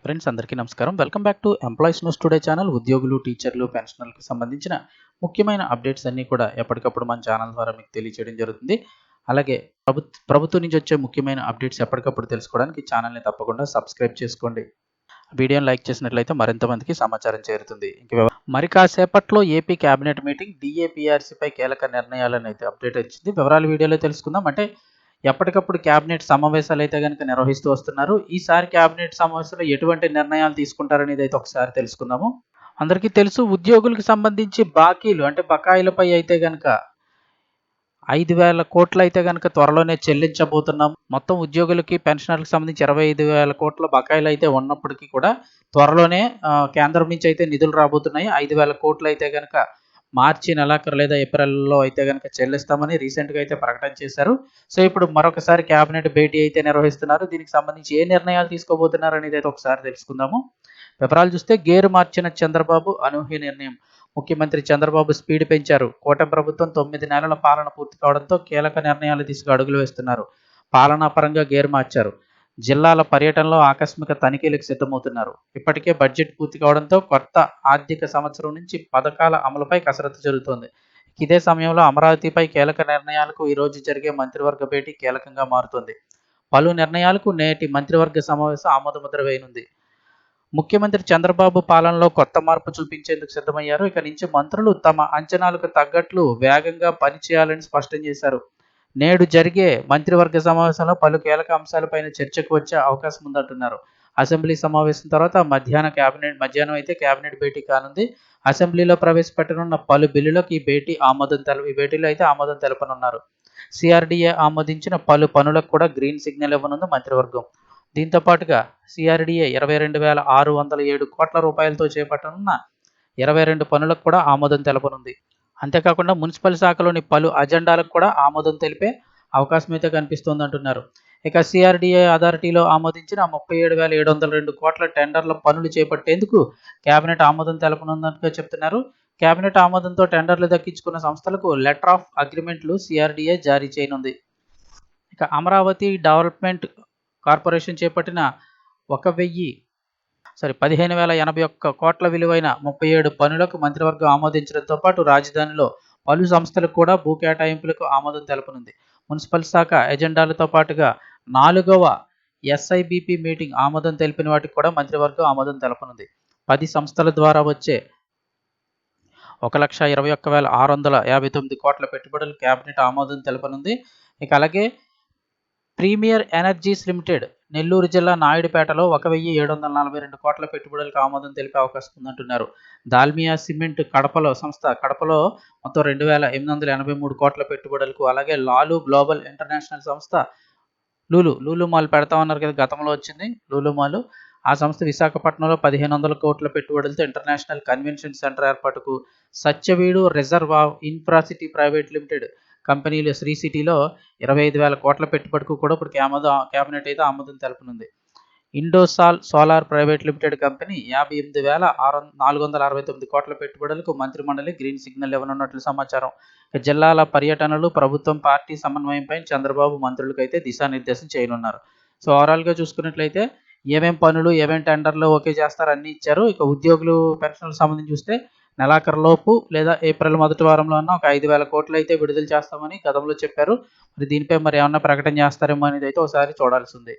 Friends అందరికీ నమస్కారం. Welcome back to employees news today channel. ఉద్యోగులు, టీచర్లు, పెన్షనర్లకు సంబంధించిన ముఖ్యమైన అప్డేట్స్ అన్నీ కూడా ఎప్పటికప్పుడు మన ఛానల్ ద్వారా మీకు తెలియజేయడం జరుగుతుంది. అలాగే ప్రభుత్వం నుంచి వచ్చే ముఖ్యమైన అప్డేట్స్ ఎప్పటికప్పుడు తెలుసుకోవడానికి ఛానల్ని తప్పకుండా సబ్స్క్రైబ్ చేసుకోండి. వీడియోని లైక్ చేసినట్లయితే మరింత మందికి సమాచారం చేరుతుంది. మరి కాసేపట్లో ఏపీ కేబినెట్ మీటింగ్ డిఏపీఆర్సీపై కీలక నిర్ణయాలను అయితే అప్డేట్ వచ్చింది. వివరాలు వీడియోలో తెలుసుకుందాం. అంటే ఎప్పటికప్పుడు కేబినెట్ సమావేశాలు అయితే కనుక నిర్వహిస్తూ వస్తున్నారు. ఈసారి కేబినెట్ సమావేశంలో ఎటువంటి నిర్ణయాలు తీసుకుంటారనేది అయితే ఒకసారి తెలుసుకుందాము. అందరికీ తెలుసు, ఉద్యోగులకు సంబంధించి బాకీలు అంటే బకాయిలపై అయితే కనుక 5,000 కోట్లు అయితే కనుక త్వరలోనే చెల్లించబోతున్నాం. మొత్తం ఉద్యోగులకి, పెన్షనర్లకు సంబంధించి 25,000 కోట్ల బకాయిలు అయితే ఉన్నప్పటికీ కూడా త్వరలోనే కేంద్రం నుంచి అయితే నిధులు రాబోతున్నాయి. 5,000 కోట్లు అయితే కనుక మార్చి నెలాఖరు లేదా ఏప్రిల్లో అయితే కనుక చెల్లిస్తామని రీసెంట్గా అయితే ప్రకటన చేశారు. సో ఇప్పుడు మరొకసారి కేబినెట్ భేటీ అయితే నిర్వహిస్తున్నారు. దీనికి సంబంధించి ఏ నిర్ణయాలు తీసుకోబోతున్నారు అనేది అయితే ఒకసారి తెలుసుకుందాము. వివరాలు చూస్తే గేరు మార్చిన చంద్రబాబు అనూహ్య నిర్ణయం. ముఖ్యమంత్రి చంద్రబాబు స్పీడ్ పెంచారు. కూటమి ప్రభుత్వం 9 నెలల పాలన పూర్తి కావడంతో కీలక నిర్ణయాలు తీసుకు అడుగులు వేస్తున్నారు. పాలనా పరంగా గేరు మార్చారు. జిల్లాల పర్యటనలో ఆకస్మిక తనిఖీలకు సిద్ధమవుతున్నారు. ఇప్పటికే బడ్జెట్ పూర్తి కావడంతో కొత్త ఆర్థిక సంవత్సరం నుంచి పథకాల అమలుపై కసరత్తు జరుగుతోంది. ఇదే సమయంలో అమరావతిపై కీలక నిర్ణయాలకు ఈరోజు జరిగే మంత్రివర్గ భేటీ కీలకంగా మారుతుంది. పలు నిర్ణయాలకు నేటి మంత్రివర్గ సమావేశం ఆమోదముద్ర వేయనుంది. ముఖ్యమంత్రి చంద్రబాబు పాలనలో కొత్త మార్పు చూపించేందుకు సిద్ధమయ్యారు. ఇక నుంచి మంత్రులు తమ అంచనాలకు తగ్గట్లు వేగంగా పనిచేయాలని స్పష్టం చేశారు. నేడు జరిగే మంత్రివర్గ సమావేశంలో పలు కీలక అంశాలపైన చర్చకు వచ్చే అవకాశం ఉందంటున్నారు. అసెంబ్లీ సమావేశం తర్వాత మధ్యాహ్నం అయితే కేబినెట్ భేటీ కానుంది. అసెంబ్లీలో ప్రవేశపెట్టనున్న పలు బిల్లులకు ఈ భేటీలో అయితే ఆమోదం తెలపనున్నారు. సిఆర్డీఏ ఆమోదించిన పలు పనులకు కూడా గ్రీన్ సిగ్నల్ ఇవ్వనుంది మంత్రివర్గం. దీంతో పాటుగా సిఆర్డీఏ 22,607 కోట్ల రూపాయలతో చేపట్టనున్న 22 పనులకు కూడా ఆమోదం తెలపనుంది. అంతేకాకుండా మున్సిపల్ శాఖలోని పలు అజెండాలకు కూడా ఆమోదం తెలిపే అవకాశం అయితే కనిపిస్తోంది అంటున్నారు. ఇక సిఆర్డీఏ అథారిటీలో ఆమోదించిన 37,702 కోట్ల టెండర్ల పనులు చేపట్టేందుకు కేబినెట్ ఆమోదం తెలపనున్నట్టుగా చెప్తున్నారు. కేబినెట్ ఆమోదంతో టెండర్లు దక్కించుకున్న సంస్థలకు లెటర్ ఆఫ్ అగ్రిమెంట్లు సిఆర్డీఏ జారీ చేయనుంది. ఇక అమరావతి డెవలప్మెంట్ కార్పొరేషన్ చేపట్టిన 15,081 కోట్ల విలువైన 37 పనులకు మంత్రివర్గం ఆమోదించడంతో పాటు రాజధానిలో పలు సంస్థలకు కూడా భూ కేటాయింపులకు ఆమోదం తెలపనుంది. మున్సిపల్ శాఖ ఎజెండాలతో పాటుగా 4వ ఎస్ఐబిపి మీటింగ్ ఆమోదం తెలిపిన వాటికి కూడా మంత్రివర్గం ఆమోదం తెలపనుంది. 10 సంస్థల ద్వారా వచ్చే 1,21,659 కోట్ల పెట్టుబడులు కేబినెట్ ఆమోదం తెలపనుంది. ఇక అలాగే ప్రీమియర్ ఎనర్జీస్ లిమిటెడ్ నెల్లూరు జిల్లా నాయుడుపేటలో 1,742 కోట్ల పెట్టుబడులకు ఆమోదం తెలిపే అవకాశం ఉందంటున్నారు. దాల్మియా సిమెంట్ కడపలో మొత్తం 2,883 కోట్ల పెట్టుబడులకు, అలాగే లాలు గ్లోబల్ ఇంటర్నేషనల్ సంస్థ లూలు మాల్ పెడతామన్నారు కదా, గతంలో వచ్చింది లూలు మాల్. ఆ సంస్థ విశాఖపట్నంలో 1,500 కోట్ల పెట్టుబడులతో ఇంటర్నేషనల్ కన్వెన్షన్ సెంటర్ ఏర్పాటుకు, సత్యవీడు రిజర్వ్ ఇన్ఫ్రాసిటీ ప్రైవేట్ లిమిటెడ్ కంపెనీలు శ్రీ సిటీలో 25,000 కోట్ల పెట్టుబడికి కూడా ఇప్పుడు కేబినెట్ అయితే ఆమోదం తెలపనుంది. Indosol solar private limited company 58,469 కోట్ల పెట్టుబడులకు మంత్రిమండలి గ్రీన్ సిగ్నల్ ఇవ్వనున్నట్లు సమాచారం. జిల్లాల పర్యటనలు, ప్రభుత్వం పార్టీ సమన్వయంపై చంద్రబాబు మంత్రులకు అయితే దిశానిర్దేశం చేయనున్నారు. సో ఓవరాల్గా చూసుకున్నట్లయితే ఏమేం పనులు, ఏమేం టెండర్లు ఓకే చేస్తారు అన్నీ ఇచ్చారు. ఇక ఉద్యోగులు, పెన్షన్లకు సంబంధించి చూస్తే నెలాఖరులోపు లేదా ఏప్రిల్ మొదటి వారంలో అన్న ఒక 5,000 కోట్లు అయితే విడుదల చేస్తామని గతంలో చెప్పారు. మరి దీనిపై ఏమన్నా ప్రకటన చేస్తారేమో అనేది అయితే ఒకసారి చూడాల్సి ఉంది.